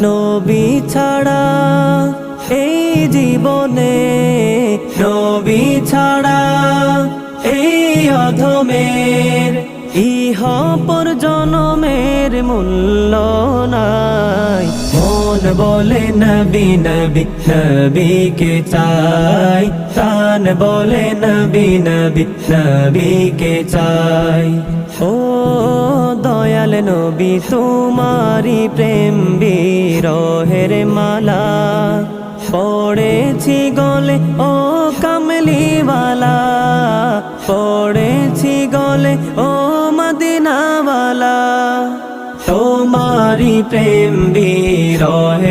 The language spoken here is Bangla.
নবী ছাড়া এই জীবনে, নবী ছাড়া এই অধমের ইহ পর জনমের মূল্য নাই। মন বলে নবী নবী নবীকে চাই, প্রাণ বলে নবী নবী নবীকে চাই। ও দয়াল নবী তোমারি প্রেম বিরহের মালা পড়েছি গলে ও কামলিওয়ালা, পড়েছি গলে ও মদিনাওয়ালা। তোমারি প্রেম বিরহে